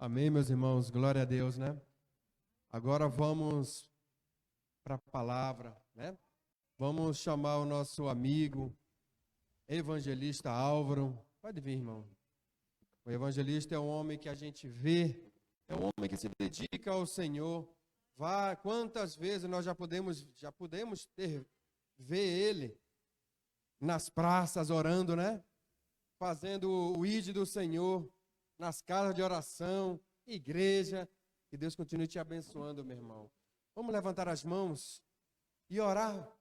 Amém, meus irmãos, glória a Deus, né? Agora vamos para a palavra, né? Vamos chamar o nosso amigo, evangelista Álvaro. Pode vir, irmão. O evangelista é um homem que a gente vê, é um homem que se dedica ao Senhor. Quantas vezes nós já pudemos ver ele nas praças orando, né? Fazendo o ID do Senhor, nas casas de oração, igreja. Que Deus continue te abençoando, meu irmão. Vamos levantar as mãos e orar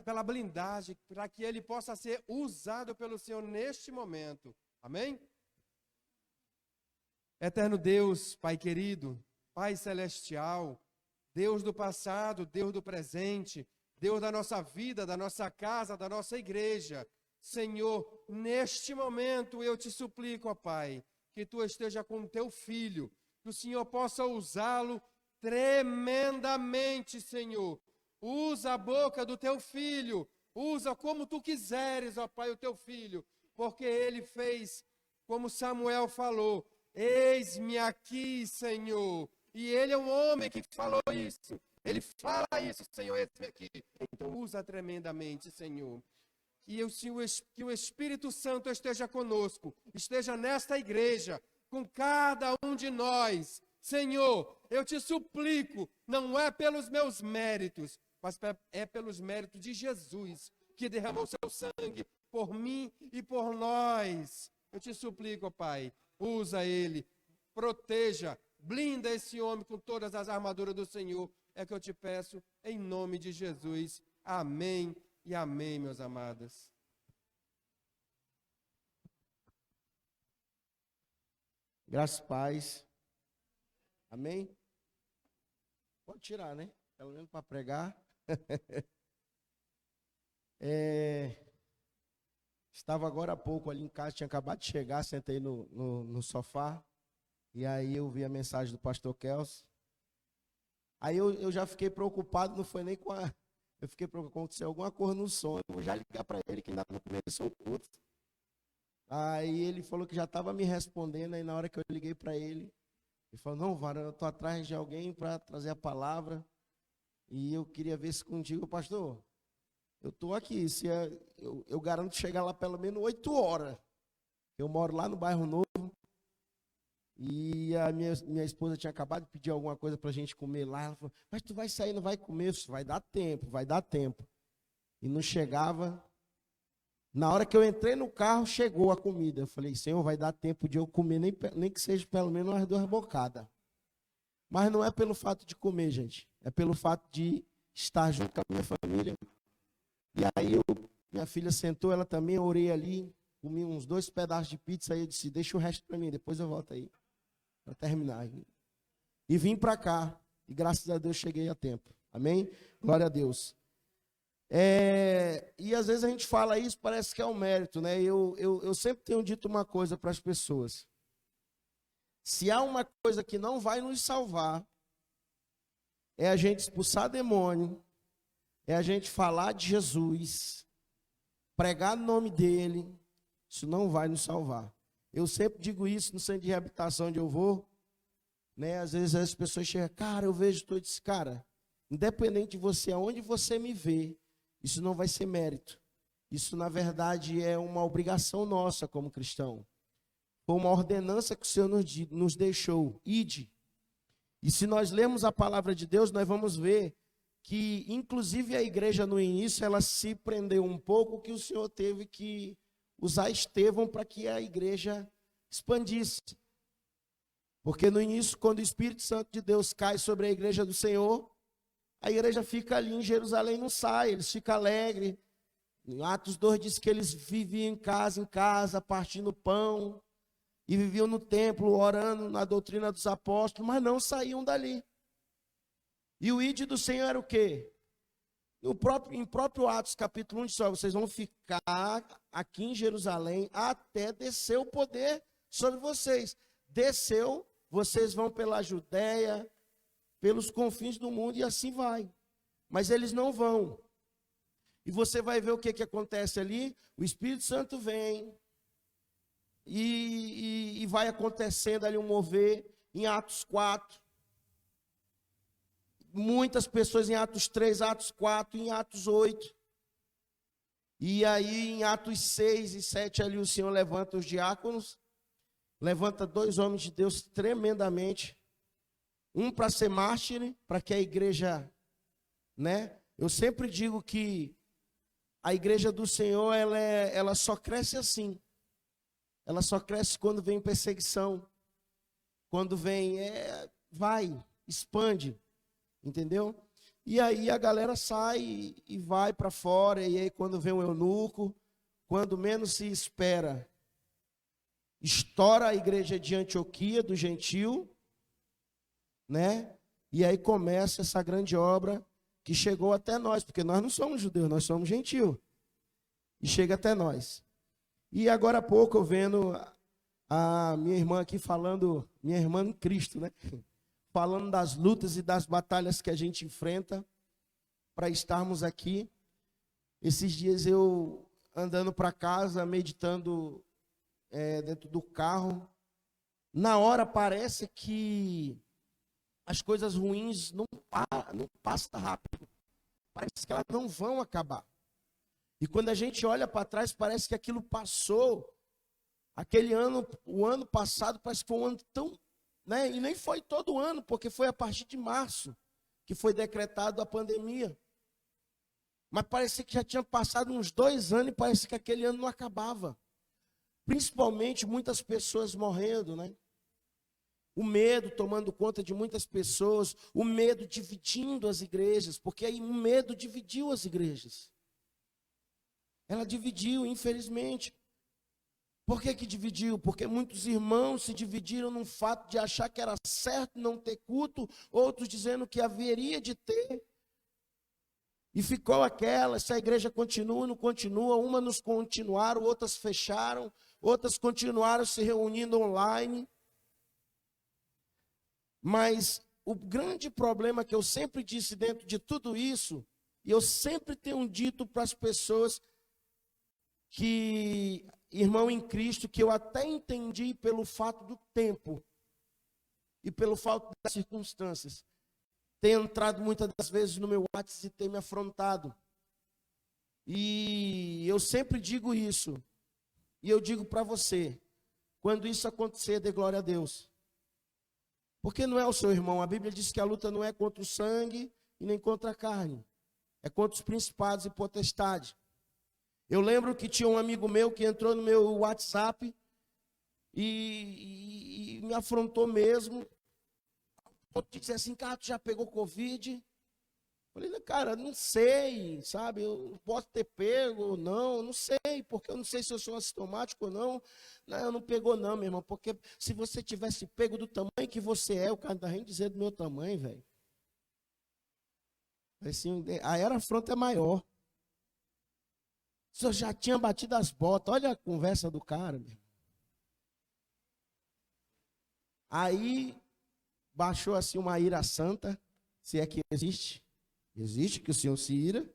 pela blindagem, para que ele possa ser usado pelo Senhor neste momento. Amém? Eterno Deus, Pai querido, Pai celestial, Deus do passado, Deus do presente, Deus da nossa vida, da nossa casa, da nossa igreja. Senhor, neste momento eu te suplico, ó Pai, que Tu esteja com o Teu Filho, que o Senhor possa usá-lo tremendamente, Senhor. Usa a boca do Teu Filho, usa como Tu quiseres, ó Pai, o Teu Filho, porque ele fez como Samuel falou: eis-me aqui, Senhor. E ele é um homem que falou isso. Ele fala isso, Senhor, eis-me aqui. Então usa tremendamente, Senhor. Que o Espírito Santo esteja conosco, esteja nesta igreja, com cada um de nós. Senhor, eu te suplico, não é pelos meus méritos, mas é pelos méritos de Jesus, que derramou seu sangue por mim e por nós. Eu te suplico, Pai, usa ele, proteja, blinda esse homem com todas as armaduras do Senhor. É que eu te peço, em nome de Jesus. Amém e amém, meus amados. Graças e paz. Amém? Pode tirar, né? Pelo menos para pregar. Estava agora há pouco ali em casa, tinha acabado de chegar, sentei no sofá. E aí eu vi a mensagem do pastor Kelso. Aí eu já fiquei preocupado, não foi nem com a... Eu fiquei preocupado, aconteceu alguma coisa no sonho. Eu vou já ligar para ele, que ainda não começou o culto. Aí ele falou que já estava me respondendo, aí na hora que eu liguei para ele, ele falou: não, Vara, eu estou atrás de alguém para trazer a palavra, e eu queria ver se contigo, pastor, eu estou aqui, eu garanto chegar lá pelo menos 8 horas. Eu moro lá no Bairro Novo, e a minha esposa tinha acabado de pedir alguma coisa para a gente comer lá. Ela falou: mas tu vai sair, não vai comer? Vai dar tempo, vai dar tempo. E não chegava. Na hora que eu entrei no carro, chegou a comida. Eu falei: Senhor, vai dar tempo de eu comer, nem que seja pelo menos umas 2 bocadas. Mas não é pelo fato de comer, gente. É pelo fato de estar junto com a minha família. E aí minha filha sentou, ela também, eu orei ali, comi uns 2 pedaços de pizza, aí eu disse: deixa o resto para mim, depois eu volto aí, para terminar. E vim para cá, e graças a Deus cheguei a tempo. Amém? Glória a Deus. E às vezes a gente fala isso, parece que é um mérito, né? Eu sempre tenho dito uma coisa para as pessoas: se há uma coisa que não vai nos salvar, é a gente expulsar demônio, é a gente falar de Jesus, pregar no nome dele. Isso não vai nos salvar. Eu sempre digo isso no centro de reabilitação onde eu vou, né? Às vezes as pessoas chegam: cara, eu vejo tudo isso. Cara, independente de você, aonde você me vê, isso não vai ser mérito. Isso, na verdade, é uma obrigação nossa como cristão. Foi uma ordenança que o Senhor nos deixou. Ide. E se nós lermos a palavra de Deus, nós vamos ver que, inclusive, a igreja no início, ela se prendeu um pouco, que o Senhor teve que usar Estevão para que a igreja expandisse. Porque no início, quando o Espírito Santo de Deus cai sobre a igreja do Senhor, a igreja fica ali em Jerusalém, não sai, eles ficam alegres. Em Atos 2 diz que eles viviam em casa, partindo pão, e viviam no templo, orando na doutrina dos apóstolos, mas não saíam dali. E o ID do Senhor era o quê? Em próprio Atos capítulo 1 diz: vocês vão ficar aqui em Jerusalém até descer o poder sobre vocês. Desceu, vocês vão pela Judéia, pelos confins do mundo, e assim vai. Mas eles não vão. E você vai ver o que acontece ali. O Espírito Santo vem e vai acontecendo ali um mover. em Atos 4. Muitas pessoas em Atos 3, Atos 4, em Atos 8. E aí em Atos 6 e 7 ali o Senhor levanta os diáconos, levanta 2 homens de Deus tremendamente. Um para ser mártir, para que a igreja, né? Eu sempre digo que a igreja do Senhor, ela só cresce assim. Ela só cresce quando vem perseguição. Quando vem, vai, expande. Entendeu? E aí a galera sai e vai para fora. E aí quando vem o eunuco, quando menos se espera, estoura a igreja de Antioquia, do gentil, né? E aí começa essa grande obra que chegou até nós, porque nós não somos judeus, nós somos gentil. E chega até nós. E agora há pouco eu vendo a minha irmã aqui falando, minha irmã em Cristo, né? Falando das lutas e das batalhas que a gente enfrenta para estarmos aqui. Esses dias eu andando para casa, meditando dentro do carro. Na hora parece que as coisas ruins não passam rápido. Parece que elas não vão acabar. E quando a gente olha para trás, parece que aquilo passou. Aquele ano, o ano passado, parece que foi um ano tão... né? E nem foi todo ano, porque foi a partir de março que foi decretado a pandemia. Mas parece que já tinha passado uns 2 anos e parece que aquele ano não acabava. Principalmente muitas pessoas morrendo, né? O medo tomando conta de muitas pessoas, o medo dividindo as igrejas, porque aí o medo dividiu as igrejas. Ela dividiu, infelizmente. Por que dividiu? Porque muitos irmãos se dividiram no fato de achar que era certo não ter culto, outros dizendo que haveria de ter. E ficou aquela, se a igreja continua, não continua, umas continuaram, outras fecharam, outras continuaram se reunindo online. Mas o grande problema que eu sempre disse dentro de tudo isso, e eu sempre tenho dito para as pessoas que, irmão em Cristo, que eu até entendi pelo fato do tempo e pelo fato das circunstâncias, tem entrado muitas das vezes no meu WhatsApp e tem me afrontado. E eu sempre digo isso, e eu digo para você, quando isso acontecer, dê glória a Deus. Porque não é o seu irmão. A Bíblia diz que a luta não é contra o sangue e nem contra a carne. É contra os principados e potestades. Eu lembro que tinha um amigo meu que entrou no meu WhatsApp e me afrontou mesmo. Disse assim, cara, tu já pegou Covid? Falei, cara, não sei, sabe? Eu posso ter pego ou não, não sei, porque eu não sei se eu sou assintomático ou não. Não, não pegou não, meu irmão, porque se você tivesse pego do tamanho que você é, o cara tá nem dizer do meu tamanho, velho. Assim, aí a afronta é maior. O senhor já tinha batido as botas, olha a conversa do cara, meu. Aí baixou assim uma ira santa, se é que existe. Existe que o Senhor se ira.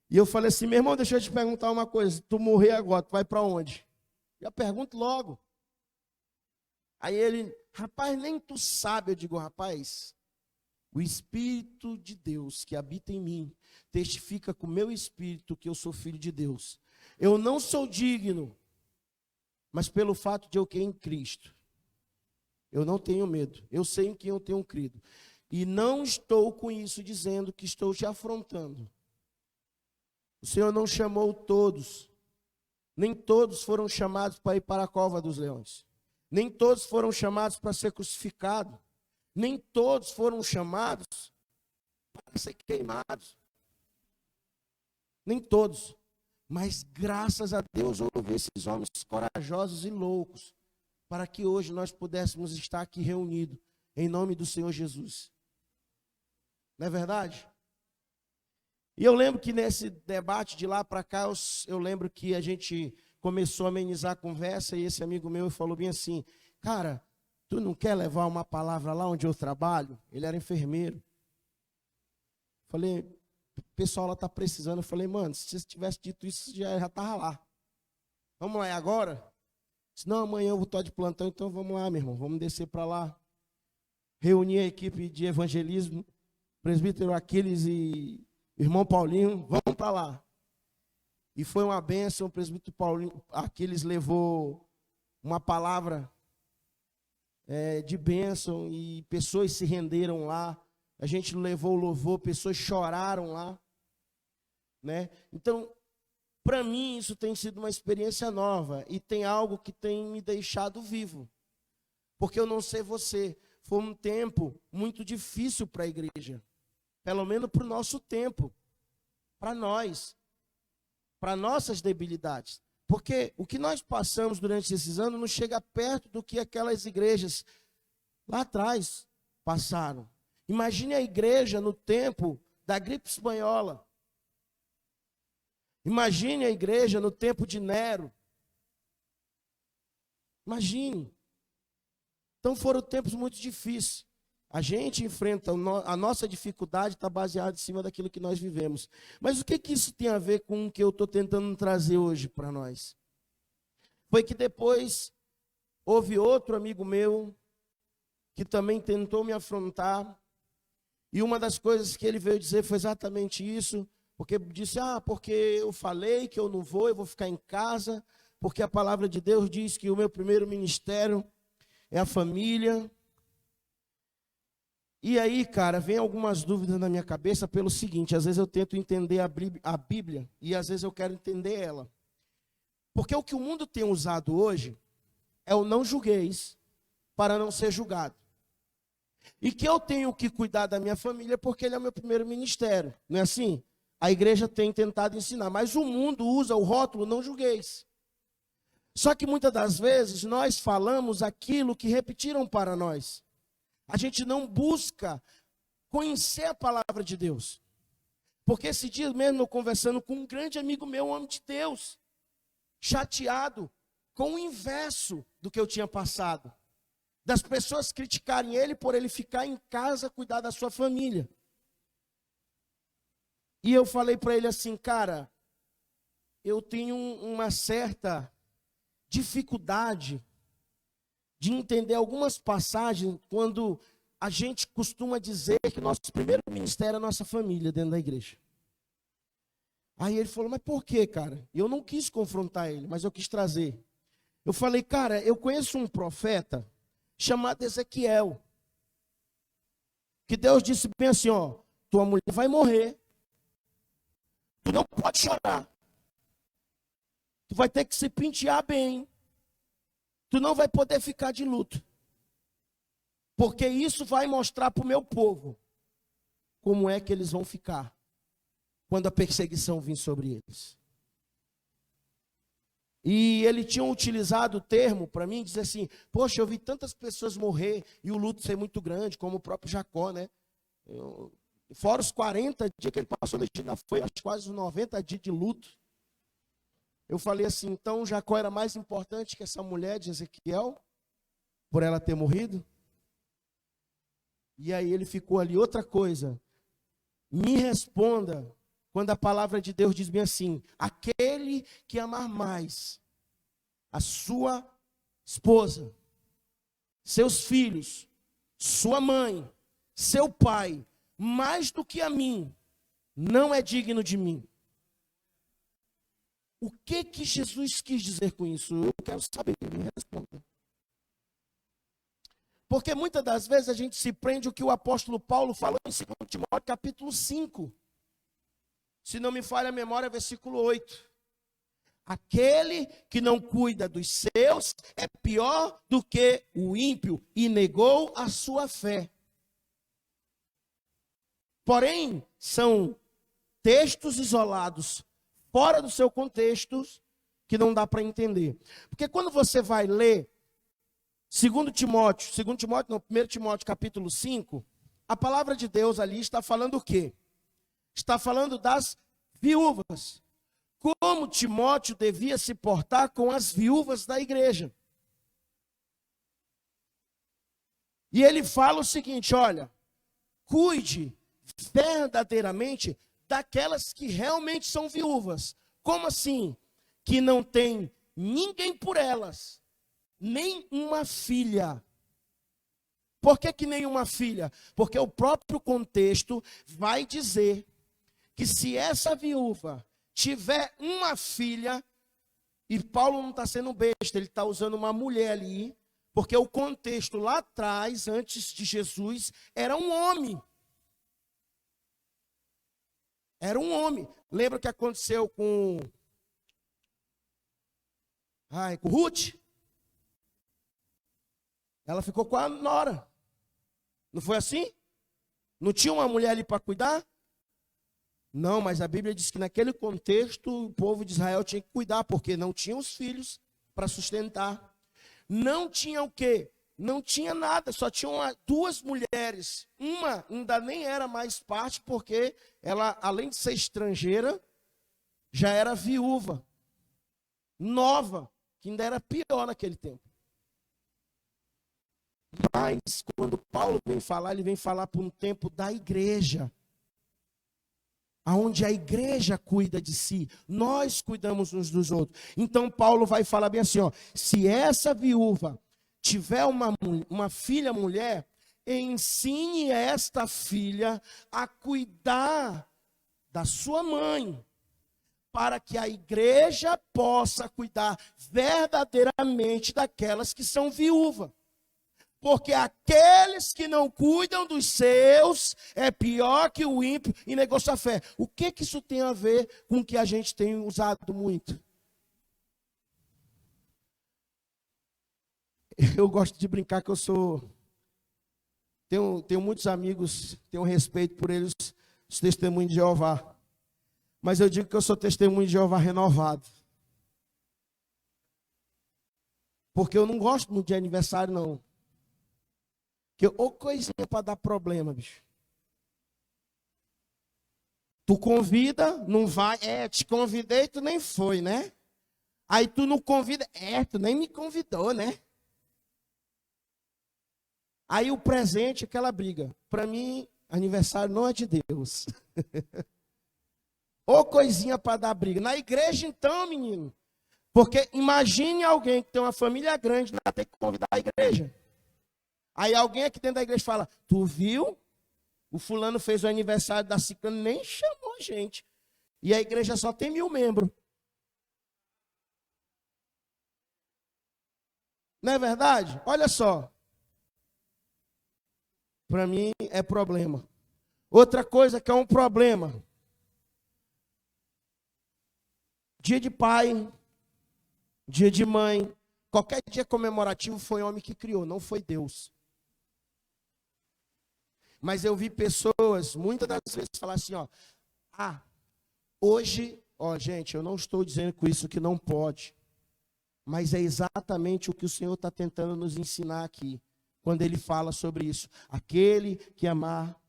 E eu falei assim, meu irmão, deixa eu te perguntar uma coisa. Tu morrer agora, tu vai para onde? Já pergunto logo. Aí ele, rapaz, nem tu sabe. Eu digo, rapaz, o Espírito de Deus que habita em mim testifica com o meu espírito que eu sou filho de Deus. Eu não sou digno, mas pelo fato de eu crer em Cristo, eu não tenho medo. Eu sei em quem eu tenho crido. E não estou com isso dizendo que estou te afrontando. O Senhor não chamou todos. Nem todos foram chamados para ir para a cova dos leões. Nem todos foram chamados para ser crucificados. Nem todos foram chamados para ser queimados. Nem todos. Mas graças a Deus houve esses homens corajosos e loucos para que hoje nós pudéssemos estar aqui reunidos em nome do Senhor Jesus. Não é verdade? E eu lembro que nesse debate de lá para cá, eu lembro que a gente começou a amenizar a conversa e esse amigo meu falou bem assim, cara, tu não quer levar uma palavra lá onde eu trabalho? Ele era enfermeiro. Falei, o pessoal lá está precisando. Eu falei, mano, se você tivesse dito isso, já estava lá. Vamos lá, é agora? Disse, não, amanhã eu vou estar de plantão, então vamos lá, meu irmão, vamos descer para lá. Reuni a equipe de evangelismo, presbítero Aquiles e irmão Paulinho, vamos para lá. E foi uma bênção, o presbítero Paulinho Aquiles levou uma palavra de bênção e pessoas se renderam lá. A gente levou o louvor, pessoas choraram lá, né? Então, para mim, isso tem sido uma experiência nova e tem algo que tem me deixado vivo. Porque eu não sei você, foi um tempo muito difícil para a igreja. Pelo menos para o nosso tempo, para nós, para nossas debilidades. Porque o que nós passamos durante esses anos não chega perto do que aquelas igrejas lá atrás passaram. Imagine a igreja no tempo da gripe espanhola. Imagine a igreja no tempo de Nero. Imagine. Então foram tempos muito difíceis. A gente enfrenta, a nossa dificuldade está baseada em cima daquilo que nós vivemos. Mas o que isso tem a ver com o que eu estou tentando trazer hoje para nós? Foi que depois houve outro amigo meu que também tentou me afrontar. E uma das coisas que ele veio dizer foi exatamente isso. Porque disse, porque eu falei que eu não vou, eu vou ficar em casa, porque a palavra de Deus diz que o meu primeiro ministério é a família. E aí, cara, vem algumas dúvidas na minha cabeça pelo seguinte, às vezes eu tento entender a Bíblia e às vezes eu quero entender ela. Porque o que o mundo tem usado hoje é o não julgueis para não ser julgado. E que eu tenho que cuidar da minha família porque ele é o meu primeiro ministério, não é assim? A igreja tem tentado ensinar, mas o mundo usa o rótulo não julgueis. Só que muitas das vezes nós falamos aquilo que repetiram para nós. A gente não busca conhecer a palavra de Deus. Porque esse dia mesmo eu conversando com um grande amigo meu, um homem de Deus, chateado com o inverso do que eu tinha passado. Das pessoas criticarem ele por ele ficar em casa, cuidar da sua família. E eu falei para ele assim, cara, eu tenho uma certa dificuldade de entender algumas passagens quando a gente costuma dizer que nosso primeiro ministério é a nossa família dentro da igreja. Aí ele falou, mas por quê, cara? Eu não quis confrontar ele, mas eu quis trazer. Eu falei, cara, eu conheço um profeta chamado Ezequiel, que Deus disse bem assim, tua mulher vai morrer. Tu não pode chorar. Tu vai ter que se pentear bem. Tu não vai poder ficar de luto. Porque isso vai mostrar para o meu povo como é que eles vão ficar quando a perseguição vir sobre eles. E ele tinha utilizado o termo para mim, dizer assim, poxa, eu vi tantas pessoas morrer e o luto ser muito grande, como o próprio Jacó, né? Fora os 40 dias que ele passou na China, foi quase os 90 dias de luto. Eu falei assim, então Jacó era mais importante que essa mulher de Ezequiel, por ela ter morrido? E aí ele ficou ali, outra coisa, me responda, quando a palavra de Deus diz bem assim, aquele que amar mais a sua esposa, seus filhos, sua mãe, seu pai, mais do que a mim, não é digno de mim. O que Jesus quis dizer com isso? Eu quero saber, me responda. Porque muitas das vezes a gente se prende o que o apóstolo Paulo falou em 2 Timóteo capítulo 5. Se não me falha a memória, versículo 8. Aquele que não cuida dos seus é pior do que o ímpio e negou a sua fé. Porém, são textos isolados, fora do seu contexto, que não dá para entender. Porque quando você vai ler 1 Timóteo capítulo 5, a palavra de Deus ali está falando o quê? Está falando das viúvas. Como Timóteo devia se portar com as viúvas da igreja. E ele fala o seguinte, olha, cuide verdadeiramente daquelas que realmente são viúvas. Como assim? Que não tem ninguém por elas, nem uma filha. Por que nem uma filha? Porque o próprio contexto vai dizer que se essa viúva tiver uma filha, e Paulo não está sendo besta, ele está usando uma mulher ali, porque o contexto lá atrás, antes de Jesus, era um homem. Era um homem. Lembra o que aconteceu com Ruth? Ela ficou com a nora. Não foi assim? Não tinha uma mulher ali para cuidar? Não, mas a Bíblia diz que naquele contexto o povo de Israel tinha que cuidar, porque não tinha os filhos para sustentar. Não tinha o quê? Não tinha nada, só tinham duas mulheres. Uma ainda nem era mais parte, porque ela, além de ser estrangeira, já era viúva, nova, que ainda era pior naquele tempo. Mas quando Paulo vem falar, ele vem falar para um tempo da igreja, aonde a igreja cuida de si, nós cuidamos uns dos outros. Então Paulo vai falar bem assim, ó, se essa viúva tiver uma filha mulher, ensine esta filha a cuidar da sua mãe, para que a igreja possa cuidar verdadeiramente daquelas que são viúvas. Porque aqueles que não cuidam dos seus é pior que o ímpio e negócio a fé. O que isso tem a ver com o que a gente tem usado muito? Eu gosto de brincar que eu sou... Tenho muitos amigos, tenho respeito por eles, os testemunhos de Jeová. Mas eu digo que eu sou testemunho de Jeová renovado. Porque eu não gosto muito de aniversário, não. Ou coisinha para dar problema, bicho. Tu convida, não vai. Te convidei, tu nem foi, né? Aí tu não convida. Tu nem me convidou, né? Aí o presente, aquela briga. Para mim, aniversário não é de Deus. Ou coisinha para dar briga. Na igreja, então, menino. Porque imagine alguém que tem uma família grande, não tem que convidar a igreja. Aí alguém aqui dentro da igreja fala, tu viu? O fulano fez o aniversário da ciclana, nem chamou a gente. E a igreja só tem 1000 membros. Não é verdade? Olha só. Para mim é problema. Outra coisa que é um problema. Dia de pai, dia de mãe, qualquer dia comemorativo foi o homem que criou, não foi Deus. Mas eu vi pessoas, muitas das vezes, falar assim, hoje, gente, eu não estou dizendo com isso que não pode, mas é exatamente o que o Senhor está tentando nos ensinar aqui, quando Ele fala sobre isso. Aquele que amar.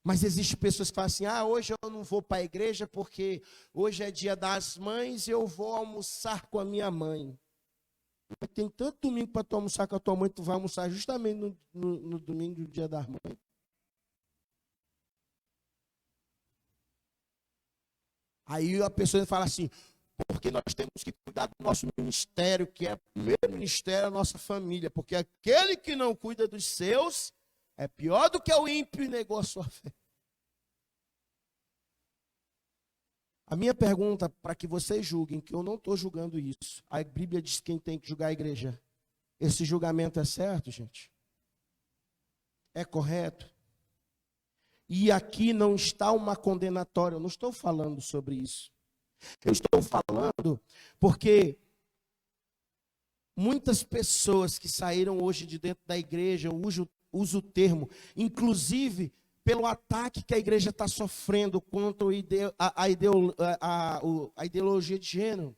Mas existem pessoas que falam assim, hoje eu não vou para a igreja porque hoje é dia das mães e eu vou almoçar com a minha mãe. Tem tanto domingo para tu almoçar com a tua mãe, tu vai almoçar justamente no domingo do dia das mães. Aí a pessoa fala assim, porque nós temos que cuidar do nosso ministério, que é o primeiro ministério, a nossa família, porque aquele que não cuida dos seus é pior do que o ímpio e negou a sua fé. A minha pergunta, para que vocês julguem, que eu não estou julgando isso. A Bíblia diz que quem tem que julgar a igreja. Esse julgamento é certo, gente? É correto? E aqui não está uma condenatória, eu não estou falando sobre isso. Eu estou falando porque muitas pessoas que saíram hoje de dentro da igreja, uso o termo, inclusive pelo ataque que a igreja está sofrendo contra a ideologia de gênero.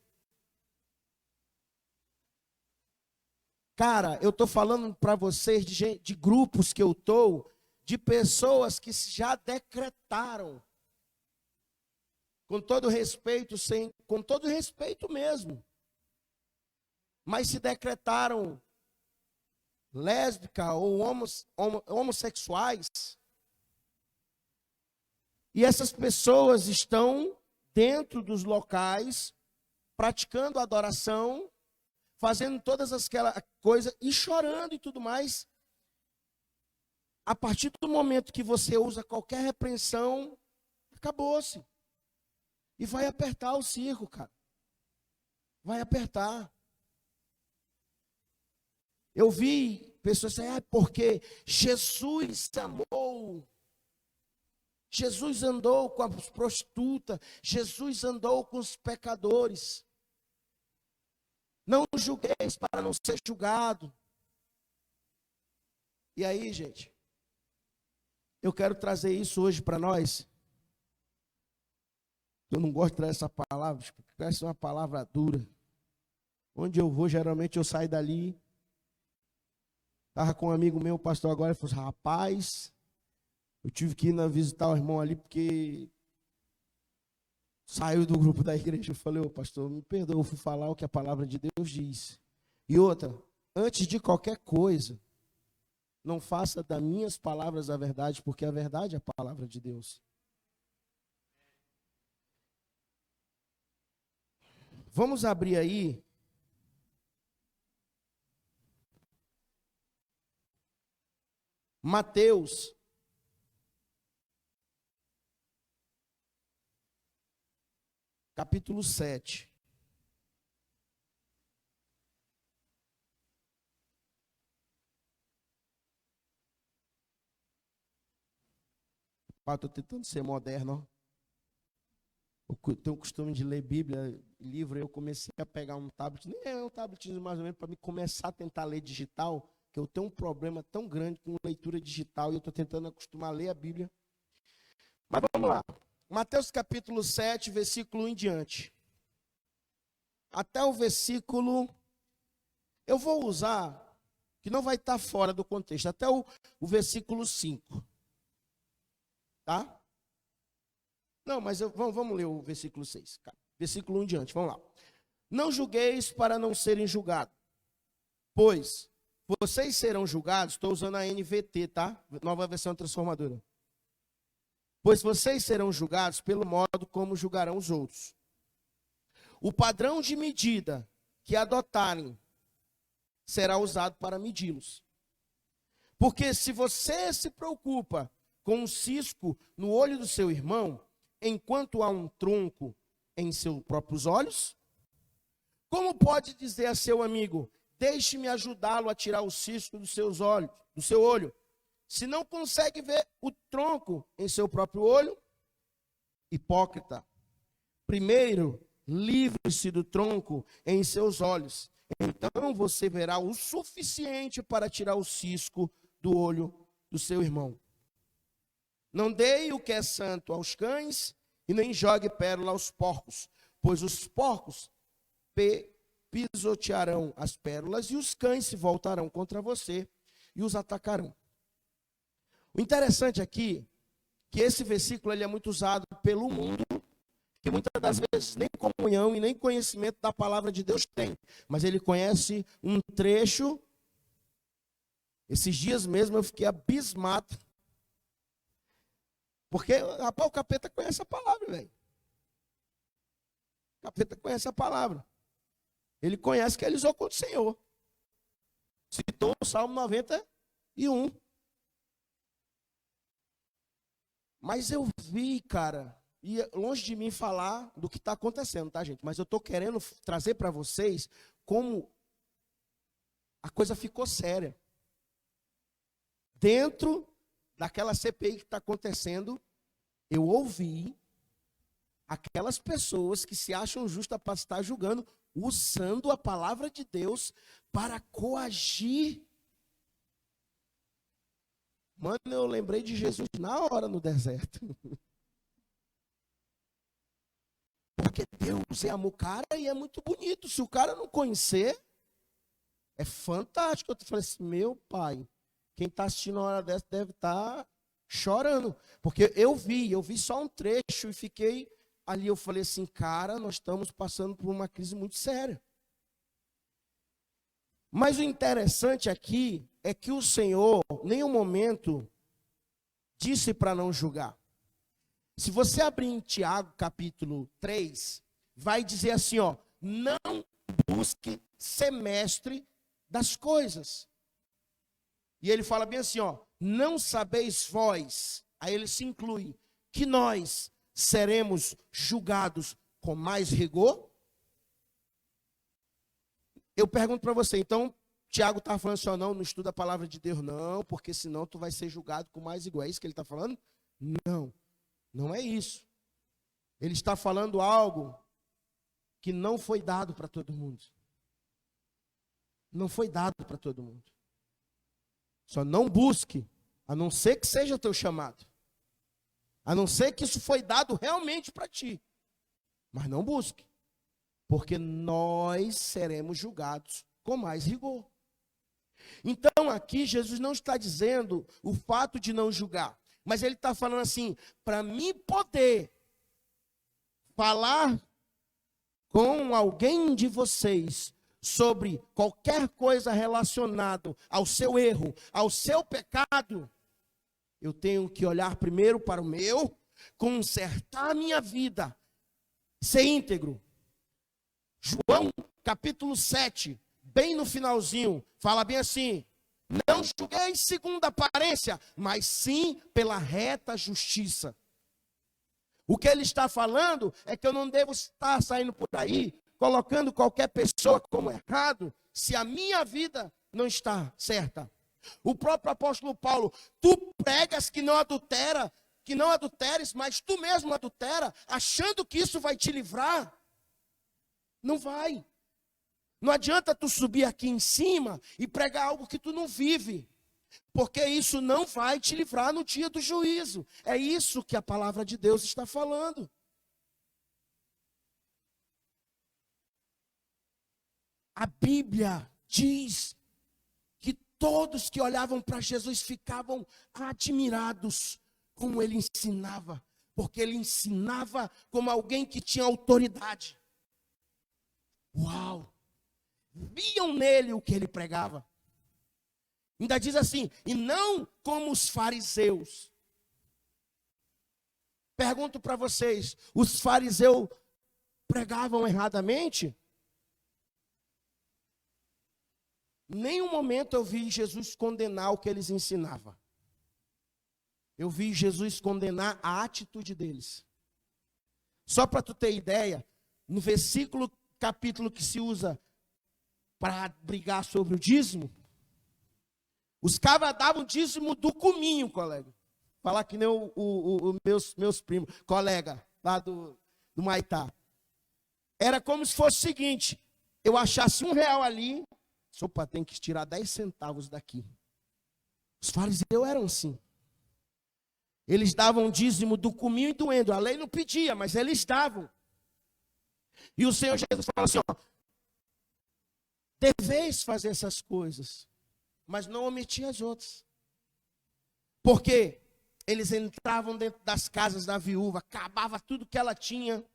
Cara, eu estou falando para vocês de grupos que eu estou, de pessoas que já decretaram, com todo respeito, com todo respeito mesmo, mas se decretaram lésbica ou homossexuais. E essas pessoas estão dentro dos locais, praticando adoração, fazendo todas aquelas coisas e chorando e tudo mais. A partir do momento que você usa qualquer repreensão, acabou-se. E vai apertar o circo, cara. Vai apertar. Eu vi pessoas dizendo, porque Jesus amou. Jesus andou com as prostitutas. Jesus andou com os pecadores. Não julgueis para não ser julgado. E aí, gente, eu quero trazer isso hoje para nós. Eu não gosto de trazer essa palavra, porque parece uma palavra dura. Onde eu vou, geralmente eu saio dali. Estava com um amigo meu, o pastor agora, ele falou assim, rapaz, eu tive que ir visitar o irmão ali, porque saiu do grupo da igreja. Eu falei, ô pastor, me perdoa, eu fui falar o que a palavra de Deus diz. E outra, antes de qualquer coisa, não faça das minhas palavras a verdade, porque a verdade é a palavra de Deus. Vamos abrir aí. Mateus. Capítulo 7. Estou tentando ser moderno. Eu tenho o costume de ler Bíblia, livro. Eu comecei a pegar um tablet, nem é um tablet mais ou menos, para me começar a tentar ler digital, que eu tenho um problema tão grande com leitura digital e eu estou tentando acostumar a ler a Bíblia. Mas vamos lá. Mateus capítulo 7, versículo 1 em diante. Até o versículo... Eu vou usar, que não vai estar fora do contexto, até o versículo 5. Tá? Não, mas vamos ler o versículo 6. Versículo 1 em diante, vamos lá. Não julgueis para não serem julgados, pois vocês serão julgados, estou usando a NVT, tá? Nova versão transformadora. Pois vocês serão julgados pelo modo como julgarão os outros. O padrão de medida que adotarem será usado para medi-los. Porque se você se preocupa com um cisco no olho do seu irmão, enquanto há um tronco em seus próprios olhos, como pode dizer a seu amigo, deixe-me ajudá-lo a tirar o cisco do seu olho, se não consegue ver o tronco em seu próprio olho? Hipócrita, primeiro livre-se do tronco em seus olhos, então você verá o suficiente para tirar o cisco do olho do seu irmão. Não deie o que é santo aos cães e nem jogue pérola aos porcos, pois os porcos pisotearão as pérolas e os cães se voltarão contra você e os atacarão. O interessante aqui, que esse versículo ele é muito usado pelo mundo, que muitas das vezes nem comunhão e nem conhecimento da palavra de Deus tem, mas ele conhece um trecho. Esses dias mesmo eu fiquei abismado, porque, rapaz, o capeta conhece a palavra, velho. O capeta conhece a palavra. Ele conhece que ele usou contra o Senhor. Citou o Salmo 91. Mas eu vi, cara, e longe de mim falar do que está acontecendo, tá, gente? Mas eu estou querendo trazer para vocês como a coisa ficou séria. Dentro daquela CPI que está acontecendo, eu ouvi aquelas pessoas que se acham justas para estar julgando, usando a palavra de Deus para coagir. Mano, eu lembrei de Jesus na hora no deserto. Porque Deus é amor, cara, e é muito bonito. Se o cara não conhecer, é fantástico. Eu falei assim, meu pai, quem está assistindo uma hora dessa deve estar chorando. Porque eu vi só um trecho e fiquei ali. Eu falei assim, cara, nós estamos passando por uma crise muito séria. Mas o interessante aqui é que o Senhor, em nenhum momento, disse para não julgar. Se você abrir em Tiago capítulo 3, vai dizer assim, ó, não busque ser mestre das coisas. E ele fala bem assim, ó, não sabeis vós, aí ele se inclui, que nós seremos julgados com mais rigor? Eu pergunto para você, então, Tiago está falando assim, ó, não estuda a palavra de Deus, não, porque senão tu vai ser julgado com mais rigor. É isso que ele está falando? Não, não é isso. Ele está falando algo que não foi dado para todo mundo. Não foi dado para todo mundo. Só não busque, a não ser que seja teu chamado. A não ser que isso foi dado realmente para ti. Mas não busque. Porque nós seremos julgados com mais rigor. Então aqui Jesus não está dizendo o fato de não julgar. Mas ele está falando assim, para mim poder falar com alguém de vocês sobre qualquer coisa relacionada ao seu erro, ao seu pecado, eu tenho que olhar primeiro para o meu, consertar a minha vida, ser íntegro. João capítulo 7, bem no finalzinho, fala bem assim, não julgueis segundo a aparência, mas sim pela reta justiça. O que ele está falando é que eu não devo estar saindo por aí, colocando qualquer pessoa como errado, se a minha vida não está certa. O próprio apóstolo Paulo, tu pregas que não adulteres, mas tu mesmo adultera, achando que isso vai te livrar. Não vai. Não adianta tu subir aqui em cima e pregar algo que tu não vive. Porque isso não vai te livrar no dia do juízo. É isso que a palavra de Deus está falando. A Bíblia diz que todos que olhavam para Jesus ficavam admirados como ele ensinava. Porque ele ensinava como alguém que tinha autoridade. Uau! Viam nele o que ele pregava. Ainda diz assim, e não como os fariseus. Pergunto para vocês, os fariseus pregavam erradamente? Nenhum momento eu vi Jesus condenar o que eles ensinavam. Eu vi Jesus condenar a atitude deles. Só para tu ter ideia, no capítulo que se usa para brigar sobre o dízimo, os cabras davam dízimo do cominho, colega. Falar que nem meus primos, colega, lá do Maitá. Era como se fosse o seguinte, eu achasse R$1 ali, opa, tem que tirar 10 centavos daqui. Os fariseus eram assim. Eles davam dízimo do cominho e do endo. A lei não pedia, mas eles davam. E o Senhor Jesus fala assim, ó, deveis fazer essas coisas, mas não omitir as outras. Porque eles entravam dentro das casas da viúva, acabava tudo que ela tinha,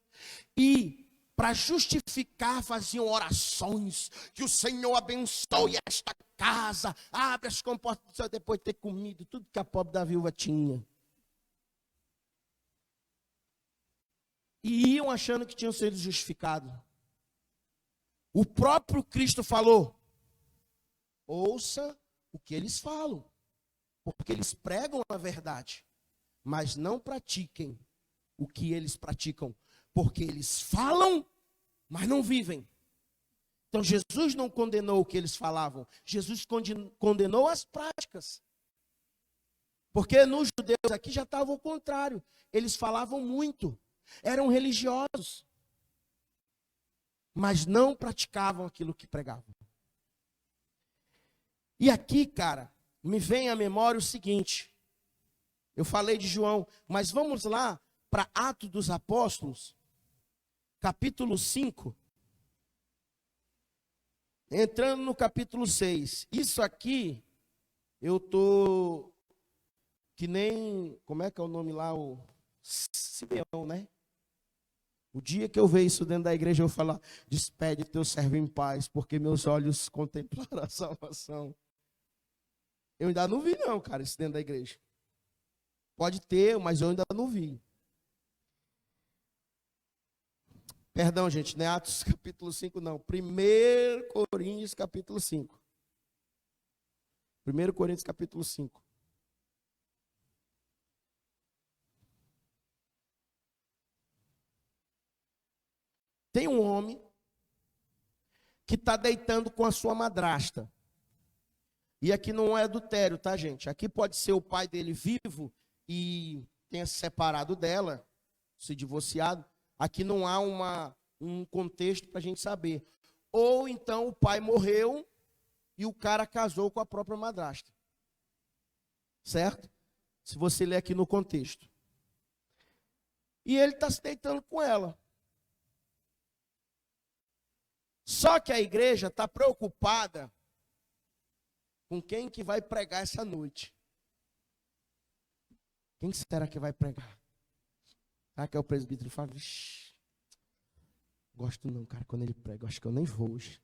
e para justificar faziam orações, que o Senhor abençoe esta casa, abre as comportas do céu, depois de ter comido tudo que a pobre da viúva tinha. E iam achando que tinham sido justificados. O próprio Cristo falou, ouça o que eles falam, porque eles pregam a verdade, mas não pratiquem o que eles praticam, porque eles falam, mas não vivem. Então Jesus não condenou o que eles falavam, Jesus condenou as práticas. Porque nos judeus aqui já estava o contrário, eles falavam muito, eram religiosos, mas não praticavam aquilo que pregavam. E aqui, cara, me vem à memória o seguinte, eu falei de João, mas vamos lá para Atos dos Apóstolos, capítulo 5, entrando no capítulo 6. Isso aqui, eu tô que nem, como é que é o nome lá, o Simeão, né? O dia que eu ver isso dentro da igreja, eu vou falar, despede teu servo em paz, porque meus olhos contemplaram a salvação. Eu ainda não vi não, cara, isso dentro da igreja. Pode ter, mas eu ainda não vi. Perdão, gente, não é Atos capítulo 5, não. 1 Coríntios capítulo 5. 1 Coríntios capítulo 5. Tem um homem que está deitando com a sua madrasta. E aqui não é adultério, tá, gente? Aqui pode ser o pai dele vivo e tenha se separado dela, se divorciado. Aqui não há um contexto para a gente saber. Ou então o pai morreu e o cara casou com a própria madrasta. Certo? Se você ler aqui no contexto. E ele está se deitando com ela. Só que a igreja está preocupada com quem que vai pregar essa noite. Quem será que vai pregar? Será que é o presbítero? Fala, vixi, gosto não, cara, quando ele prega, acho que eu nem vou hoje.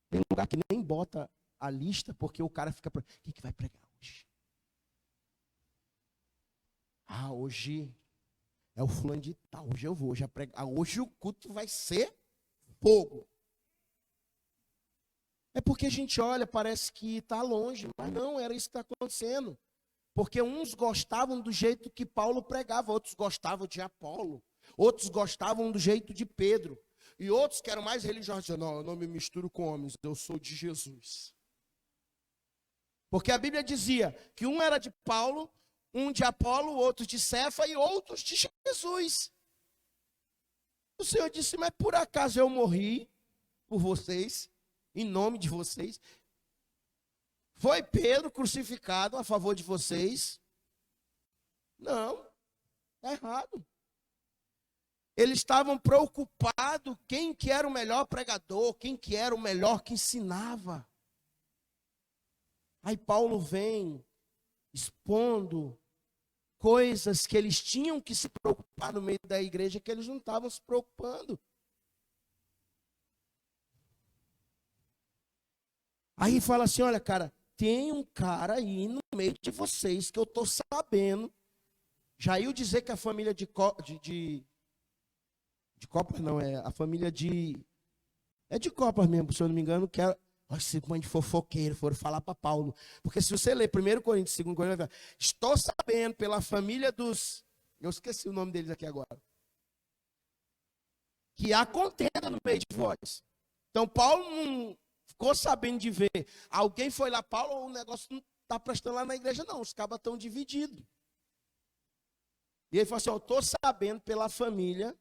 Tem lugar que nem bota a lista, porque o cara fica, quem que vai pregar hoje? Ah, hoje é o fulano de tal, hoje eu vou, hoje, hoje o culto vai ser fogo. É porque a gente olha, parece que está longe, mas não, era isso que está acontecendo. Porque uns gostavam do jeito que Paulo pregava, outros gostavam de Apolo, outros gostavam do jeito de Pedro, e outros que eram mais religiosos, diziam, não, eu não me misturo com homens, eu sou de Jesus. Porque a Bíblia dizia que um era de Paulo, um de Apolo, outro de Cefa e outros de Jesus. O Senhor disse, mas por acaso eu morri por vocês? Em nome de vocês. Foi Pedro crucificado a favor de vocês? Não, está errado. Eles estavam preocupados quem que era o melhor pregador, quem que era o melhor que ensinava. Aí Paulo vem expondo coisas que eles tinham que se preocupar no meio da igreja, que eles não estavam se preocupando. Aí fala assim, olha, cara, tem um cara aí no meio de vocês que eu estou sabendo. Já ia dizer que a família de Copas, não, é a família de... É de Copas mesmo, se eu não me engano, que é... Esse mãe de fofoqueiro, foram falar para Paulo. Porque se você ler 1 Coríntios, 2 Coríntios, estou sabendo pela família dos... Eu esqueci o nome deles aqui agora. Que há contenda no meio de vós. Então Paulo não... ficou sabendo de ver. Alguém foi lá, Paulo, o negócio não está prestando lá na igreja, não. Os cabas estão divididos. E ele falou assim, eu estou sabendo pela família.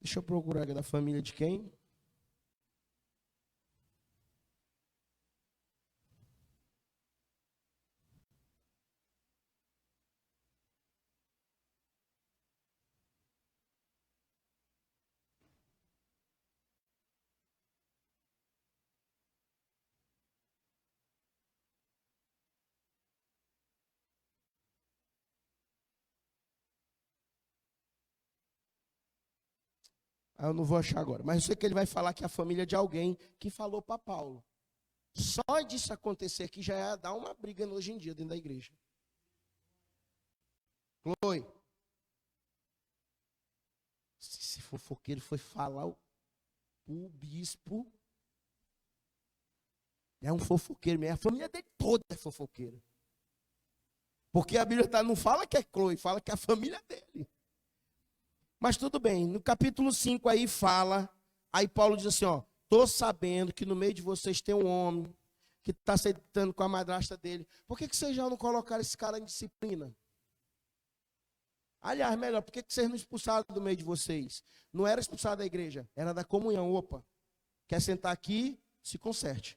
Deixa eu procurar aqui da família de quem? Eu não vou achar agora. Mas eu sei que ele vai falar que é a família de alguém que falou para Paulo. Só disso acontecer aqui já ia dar uma briga hoje em dia dentro da igreja. Chloe. Esse fofoqueiro foi falar o bispo. É um fofoqueiro mesmo. A família dele toda é fofoqueira. Porque a Bíblia não fala que é Chloe, fala que é a família dele. Mas tudo bem, no capítulo 5 aí fala, aí Paulo diz assim, ó, estou sabendo que no meio de vocês tem um homem que está sentando com a madrasta dele. Por que vocês já não colocaram esse cara em disciplina? Aliás, melhor, por que vocês não expulsaram do meio de vocês? Não era expulsado da igreja, era da comunhão. Opa, quer sentar aqui, se conserte.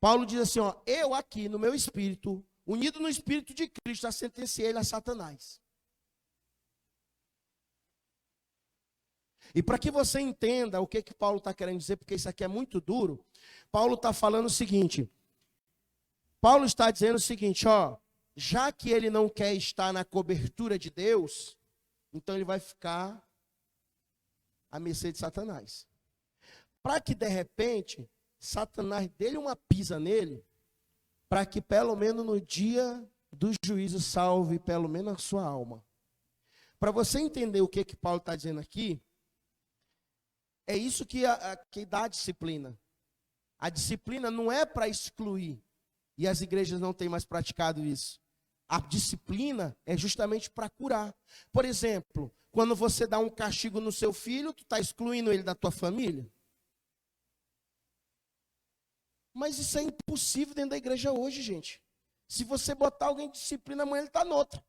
Paulo diz assim, ó, eu aqui no meu espírito, unido no espírito de Cristo, já sentenciei ele a Satanás. E para que você entenda o que Paulo está querendo dizer, porque isso aqui é muito duro, Paulo está falando o seguinte, Paulo está dizendo o seguinte, ó, já que ele não quer estar na cobertura de Deus, então ele vai ficar à mercê de Satanás. Para que de repente, Satanás dê uma pisa nele, para que pelo menos no dia do juízo salve pelo menos a sua alma. para você entender o que Paulo está dizendo aqui, é isso que dá a disciplina. A disciplina não é para excluir, e as igrejas não têm mais praticado isso. A disciplina é justamente para curar. Por exemplo, quando você dá um castigo no seu filho, tu está excluindo ele da tua família? Mas isso é impossível dentro da igreja hoje, gente. Se você botar alguém em disciplina, amanhã ele está noutra.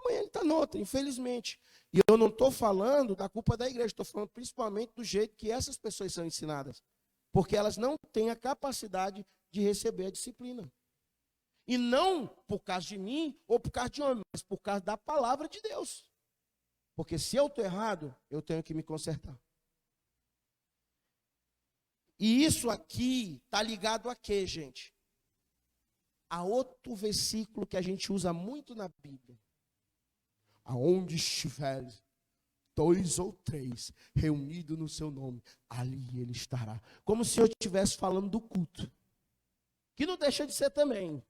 Amanhã ele está noutra, infelizmente. E eu não estou falando da culpa da igreja, estou falando principalmente do jeito que essas pessoas são ensinadas. Porque elas não têm a capacidade de receber a disciplina. E não por causa de mim ou por causa de homem, mas por causa da palavra de Deus. Porque se eu estou errado, eu tenho que me consertar. E isso aqui está ligado a quê, gente? A outro versículo que a gente usa muito na Bíblia. Aonde estiver 2 ou 3 reunidos no seu nome, ali ele estará. Como se eu estivesse falando do culto. Que não deixa de ser também.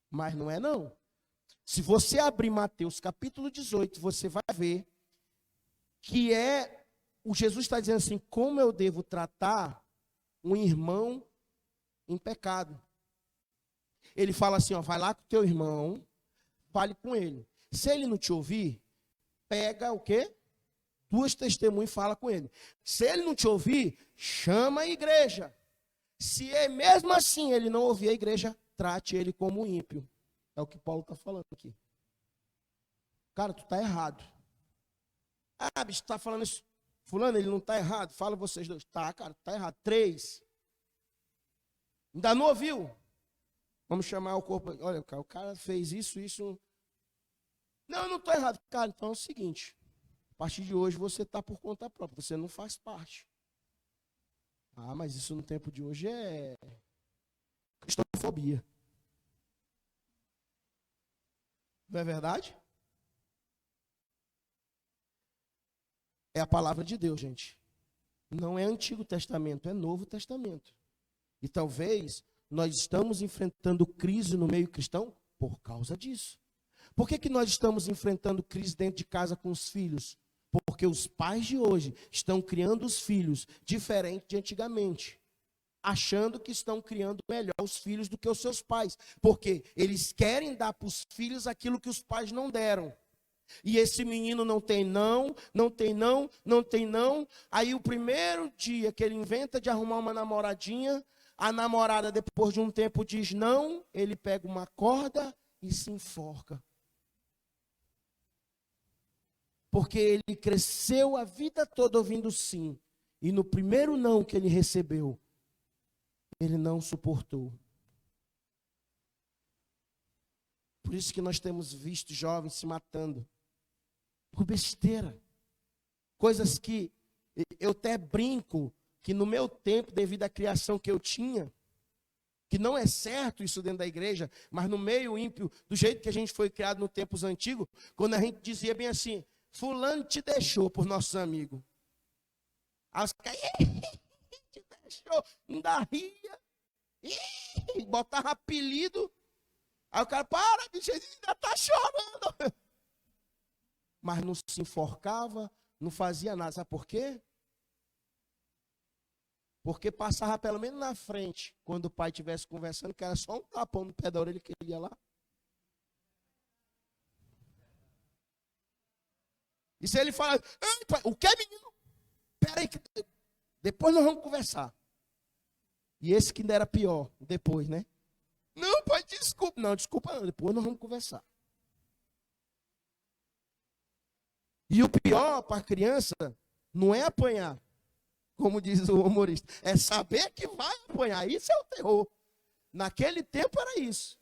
Mas não é não. Se você abrir Mateus capítulo 18, você vai ver que o Jesus está dizendo assim, como eu devo tratar um irmão em pecado. Ele fala assim, ó, vai lá com o teu irmão, fale com ele. Se ele não te ouvir, pega o quê? 2 testemunhas e fala com ele. Se ele não te ouvir, chama a igreja. Se mesmo assim ele não ouvir a igreja, trate ele como um ímpio. É o que Paulo está falando aqui. Cara, tu está errado. Ah, bicho, tu está falando isso. Fulano, ele não está errado. Fala vocês dois. Tá, cara, tu está errado. 3. Ainda não ouviu? Vamos chamar o corpo. Olha, o cara fez isso. Não, eu não estou errado. Cara, então é o seguinte. A partir de hoje você está por conta própria. Você não faz parte. Ah, mas isso no tempo de hoje é cristofobia. Não é verdade? É a palavra de Deus, gente. Não é Antigo Testamento, é Novo Testamento. E talvez nós estamos enfrentando crise no meio cristão por causa disso. Por que nós estamos enfrentando crise dentro de casa com os filhos? Porque os pais de hoje estão criando os filhos diferente de antigamente. Achando que estão criando melhor os filhos do que os seus pais. Porque eles querem dar para os filhos aquilo que os pais não deram. E esse menino não tem não. Aí o primeiro dia que ele inventa de arrumar uma namoradinha, a namorada depois de um tempo diz não, ele pega uma corda e se enforca. Porque ele cresceu a vida toda ouvindo sim. E no primeiro não que ele recebeu, ele não suportou. Por isso que nós temos visto jovens se matando. Por besteira. Coisas que eu até brinco, que no meu tempo, devido à criação que eu tinha, que não é certo isso dentro da igreja, mas no meio ímpio, do jeito que a gente foi criado nos tempos antigos, quando a gente dizia bem assim, fulano te deixou por nossos amigos. Aí os caras, te deixou, ainda ria, botava apelido, aí o cara, para, bicho, ele ainda está chorando. Mas não se enforcava, não fazia nada, sabe por quê? Porque passava pelo menos na frente, quando o pai estivesse conversando, que era só um tapão no pé da orelha que ele ia lá. E se ele fala, o que, menino? Peraí, depois nós vamos conversar. E esse que ainda era pior, depois, né? Não, pai, desculpa. Não, desculpa não, depois nós vamos conversar. E o pior para a criança não é apanhar, como diz o humorista, é saber que vai apanhar. Isso é o terror. Naquele tempo era isso.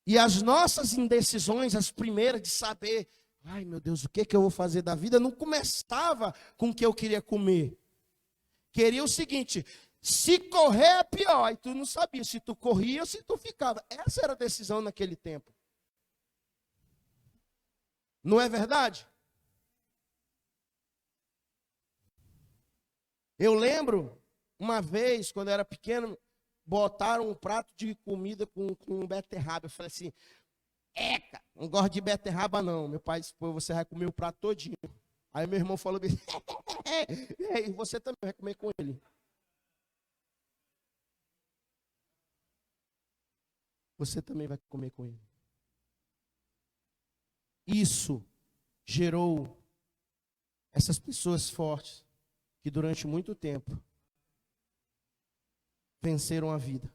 E as nossas indecisões, as primeiras de saber, ai meu Deus, o que eu vou fazer da vida, não começava com o que eu queria comer. Queria o seguinte, se correr é pior, aí tu não sabia se tu corria ou se tu ficava. Essa era a decisão naquele tempo. Não é verdade? Eu lembro, uma vez, quando eu era pequeno, botaram um prato de comida com beterraba. Eu falei assim, cara, não gosto de beterraba não. Meu pai disse, pô, você vai comer o prato todinho. Aí meu irmão falou, e você também vai comer com ele. Você também vai comer com ele. Isso gerou essas pessoas fortes que durante muito tempo venceram a vida.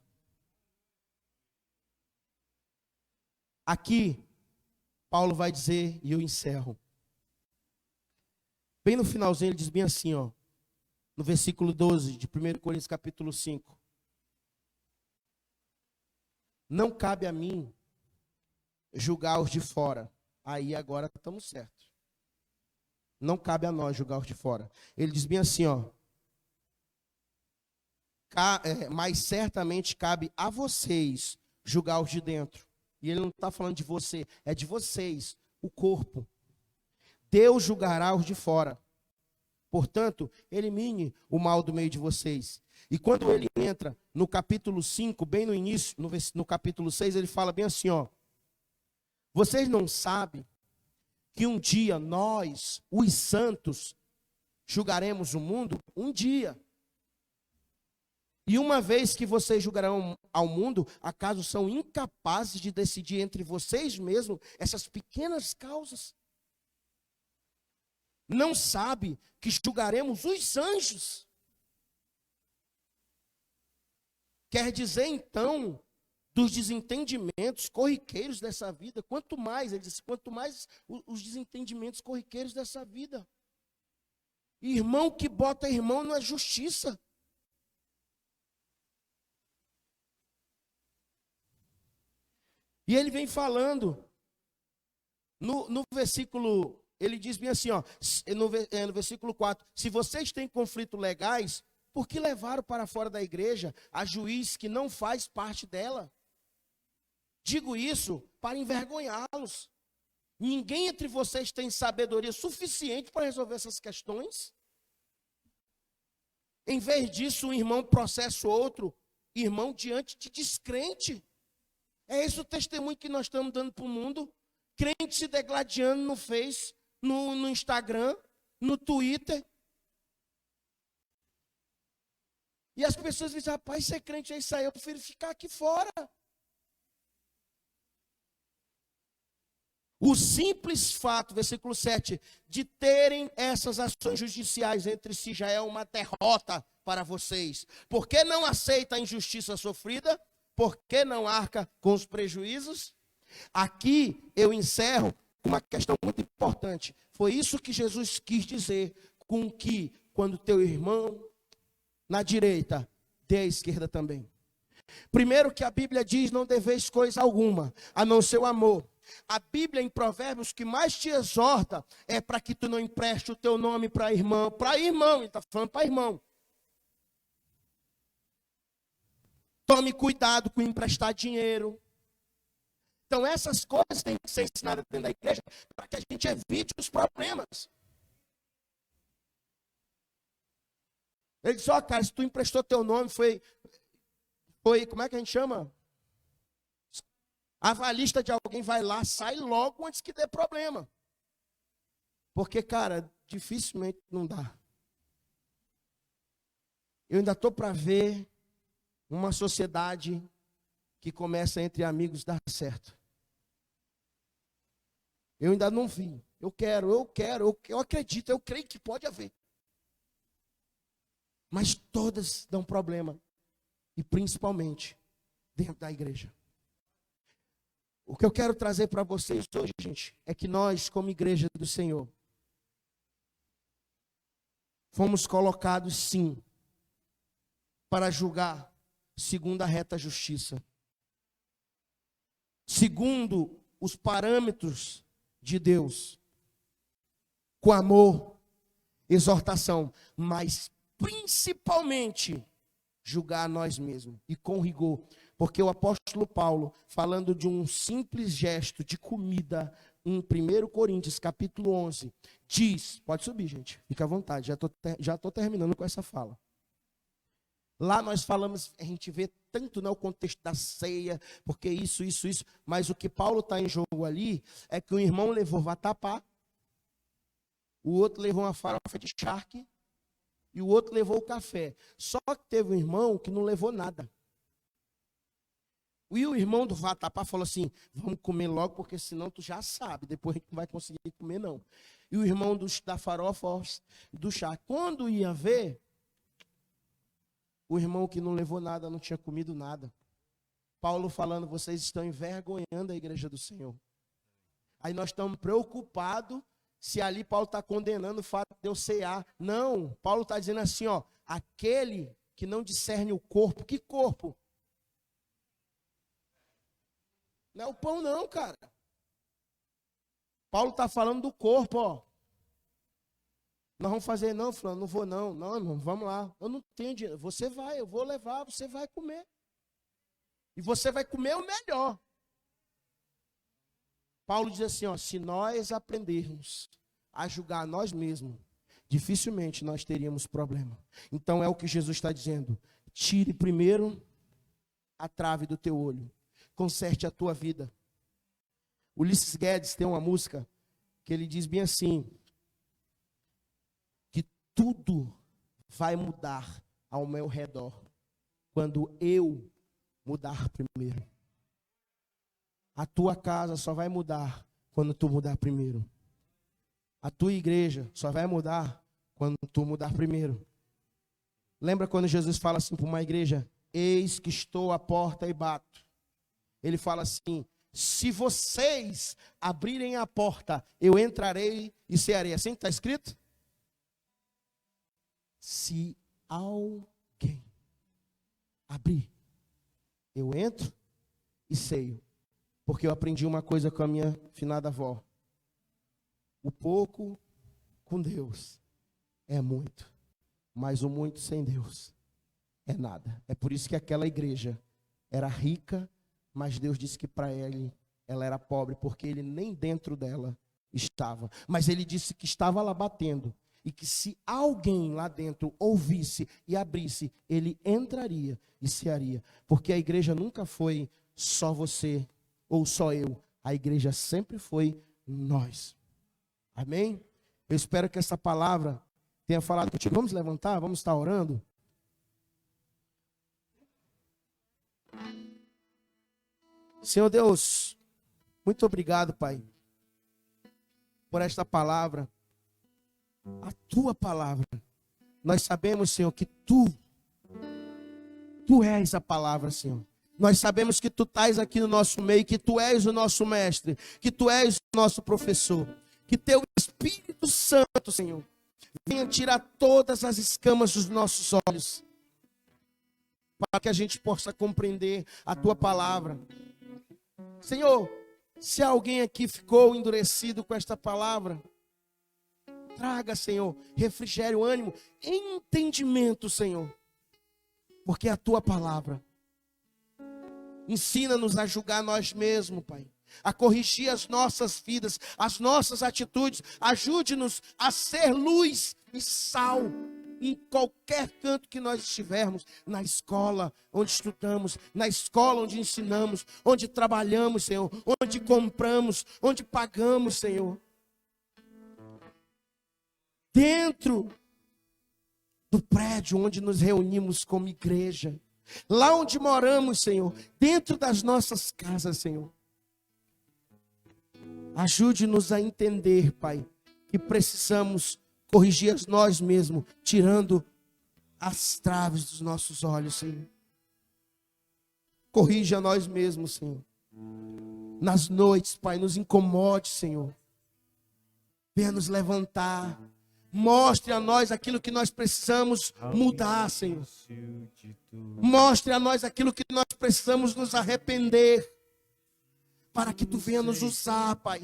Aqui, Paulo vai dizer, e eu encerro. Bem no finalzinho, ele diz bem assim, ó, no versículo 12 de 1 Coríntios capítulo 5. Não cabe a mim julgar os de fora. Aí agora estamos certos. Não cabe a nós julgar os de fora. Ele diz bem assim, ó. Mas certamente cabe a vocês julgar os de dentro. E ele não está falando de você, é de vocês, o corpo. Deus julgará os de fora. Portanto, elimine o mal do meio de vocês. E quando ele entra no capítulo 5, bem no início, no capítulo 6, ele fala bem assim, ó. Vocês não sabem que um dia nós, os santos, julgaremos o mundo? Um dia. E uma vez que vocês julgarão ao mundo, acaso são incapazes de decidir entre vocês mesmos essas pequenas causas? Não sabe que julgaremos os anjos? Quer dizer, então, dos desentendimentos corriqueiros dessa vida, quanto mais, ele diz, quanto mais os desentendimentos corriqueiros dessa vida. Irmão que bota irmão não é justiça. E ele vem falando, no versículo, ele diz bem assim, ó, no versículo 4, se vocês têm conflitos legais, por que levaram para fora da igreja a juiz que não faz parte dela? Digo isso para envergonhá-los. Ninguém entre vocês tem sabedoria suficiente para resolver essas questões? Em vez disso, um irmão processa o outro irmão diante de descrente. É esse o testemunho que nós estamos dando para o mundo. Crente se degladiando no Face, no Instagram, no Twitter. E as pessoas dizem, rapaz, ser crente é isso aí, eu prefiro ficar aqui fora. O simples fato, versículo 7, de terem essas ações judiciais entre si já é uma derrota para vocês. Por que não aceita a injustiça sofrida? Por que não arca com os prejuízos? Aqui eu encerro com uma questão muito importante. Foi isso que Jesus quis dizer com que quando teu irmão na direita, dê à esquerda também. Primeiro que a Bíblia diz, não deveis coisa alguma, a não ser o amor. A Bíblia em Provérbios que mais te exorta é para que tu não empreste o teu nome para irmão, ele está falando para irmão. Tome cuidado com emprestar dinheiro. Então essas coisas têm que ser ensinadas dentro da igreja para que a gente evite os problemas. Ele disse, ó, cara, se tu emprestou teu nome, foi, como é que a gente chama? Avalista de alguém, vai lá, sai logo antes que dê problema. Porque, cara, dificilmente não dá. Eu ainda estou para ver uma sociedade que começa entre amigos dar certo. Eu ainda não vi. Eu acredito, eu creio que pode haver. Mas todas dão problema. E principalmente dentro da igreja. O que eu quero trazer para vocês hoje, gente, é que nós, como igreja do Senhor, fomos colocados, sim, para julgar segundo a reta justiça. Segundo os parâmetros de Deus. Com amor, exortação, mas principalmente julgar a nós mesmos e com rigor, porque o apóstolo Paulo, falando de um simples gesto de comida em 1 Coríntios capítulo 11, diz, pode subir gente, fica à vontade, já estou terminando com essa fala. Lá nós falamos, a gente vê tanto no contexto da ceia, porque isso. Mas o que Paulo está em jogo ali é que o irmão levou vatapá, o outro levou uma farofa de charque e o outro levou o café. Só que teve um irmão que não levou nada. E o irmão do vatapá falou assim, vamos comer logo, porque senão tu já sabe, depois a gente não vai conseguir comer não. E o irmão da farofa, do chá, quando ia ver, o irmão que não levou nada, não tinha comido nada. Paulo falando, vocês estão envergonhando a igreja do Senhor. Aí nós estamos preocupados se ali Paulo está condenando o fato de eu cear. Não, Paulo está dizendo assim, ó, aquele que não discerne o corpo, que corpo? Não é o pão não, cara. Paulo está falando do corpo, ó. Nós vamos fazer, não, fulano, não vou não. Não, irmão, vamos lá. Eu não tenho dinheiro. Você vai, eu vou levar, você vai comer. E você vai comer o melhor. Paulo diz assim, ó, se nós aprendermos a julgar nós mesmos, dificilmente nós teríamos problema. Então é o que Jesus está dizendo. Tire primeiro a trave do teu olho. Conserte a tua vida. Ulisses Guedes tem uma música que ele diz bem assim, que tudo vai mudar ao meu redor quando eu mudar primeiro. A tua casa só vai mudar quando tu mudar primeiro. A tua igreja só vai mudar quando tu mudar primeiro. Lembra quando Jesus fala assim para uma igreja, eis que estou à porta e bato. Ele fala assim, se vocês abrirem a porta, eu entrarei e cearei. Assim que está escrito? Se alguém abrir, eu entro e ceio. Porque eu aprendi uma coisa com a minha finada avó. O pouco com Deus é muito, mas o muito sem Deus é nada. É por isso que aquela igreja era rica, mas Deus disse que para ele ela era pobre, porque ele nem dentro dela estava. Mas ele disse que estava lá batendo, e que se alguém lá dentro ouvisse e abrisse, ele entraria e cearia. Porque a igreja nunca foi só você ou só eu. A igreja sempre foi nós. Amém? Eu espero que essa palavra tenha falado contigo. Vamos levantar, vamos estar orando. Senhor Deus, muito obrigado, Pai, por esta palavra, a Tua palavra. Nós sabemos, Senhor, que Tu és a palavra, Senhor. Nós sabemos que Tu estás aqui no nosso meio, que Tu és o nosso mestre, que Tu és o nosso professor, que Teu Espírito Santo, Senhor, venha tirar todas as escamas dos nossos olhos, para que a gente possa compreender a Tua palavra. Senhor, se alguém aqui ficou endurecido com esta palavra, traga, Senhor, refrigério, ânimo, entendimento, Senhor, porque é a Tua palavra. Ensina-nos a julgar nós mesmos, Pai, a corrigir as nossas vidas, as nossas atitudes. Ajude-nos a ser luz e sal em qualquer canto que nós estivermos, na escola onde estudamos, na escola onde ensinamos, onde trabalhamos, Senhor, onde compramos, onde pagamos, Senhor. Dentro do prédio onde nos reunimos como igreja, lá onde moramos, Senhor, dentro das nossas casas, Senhor. Ajude-nos a entender, Pai, que precisamos corrigir nós mesmos, tirando as traves dos nossos olhos, Senhor. Corrija nós mesmos, Senhor. Nas noites, Pai, nos incomode, Senhor. Venha nos levantar. Mostre a nós aquilo que nós precisamos mudar, Senhor. Mostre a nós aquilo que nós precisamos nos arrepender. Para que Tu venha nos usar, Pai.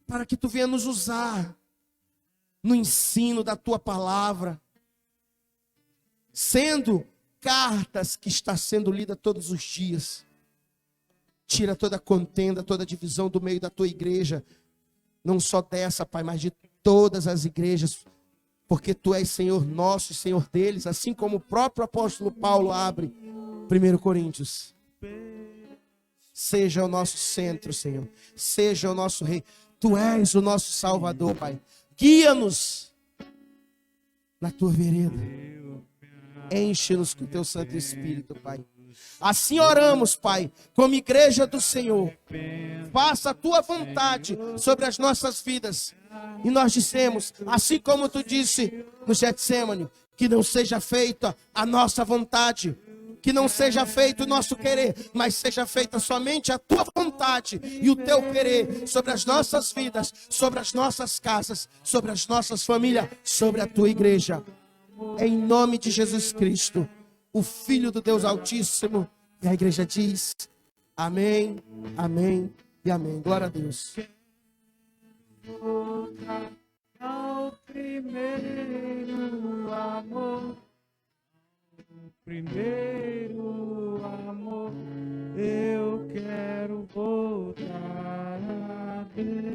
Para que Tu venha nos usar no ensino da Tua palavra. Sendo cartas que está sendo lida todos os dias. Tira toda contenda, toda divisão do meio da Tua igreja. Não só dessa, Pai, mas de todas as igrejas porque Tu és Senhor nosso e Senhor deles, assim como o próprio apóstolo Paulo abre 1 Coríntios. Seja o nosso centro, Senhor. Seja o nosso Rei. Tu és o nosso Salvador, Pai. Guia-nos na Tua vereda. Enche-nos com o Teu Santo Espírito, Pai. Assim oramos, Pai, como igreja do Senhor. Faça a Tua vontade sobre as nossas vidas. E nós dissemos, assim como Tu disse no Getsemane, que não seja feita a nossa vontade, que não seja feito o nosso querer, mas seja feita somente a Tua vontade e o Teu querer sobre as nossas vidas, sobre as nossas casas, sobre as nossas famílias, sobre a Tua igreja. Em nome de Jesus Cristo, o Filho do Deus Altíssimo. E a igreja diz, amém, amém e amém. Glória a Deus. Ao primeiro amor, primeiro amor, eu quero voltar a Deus.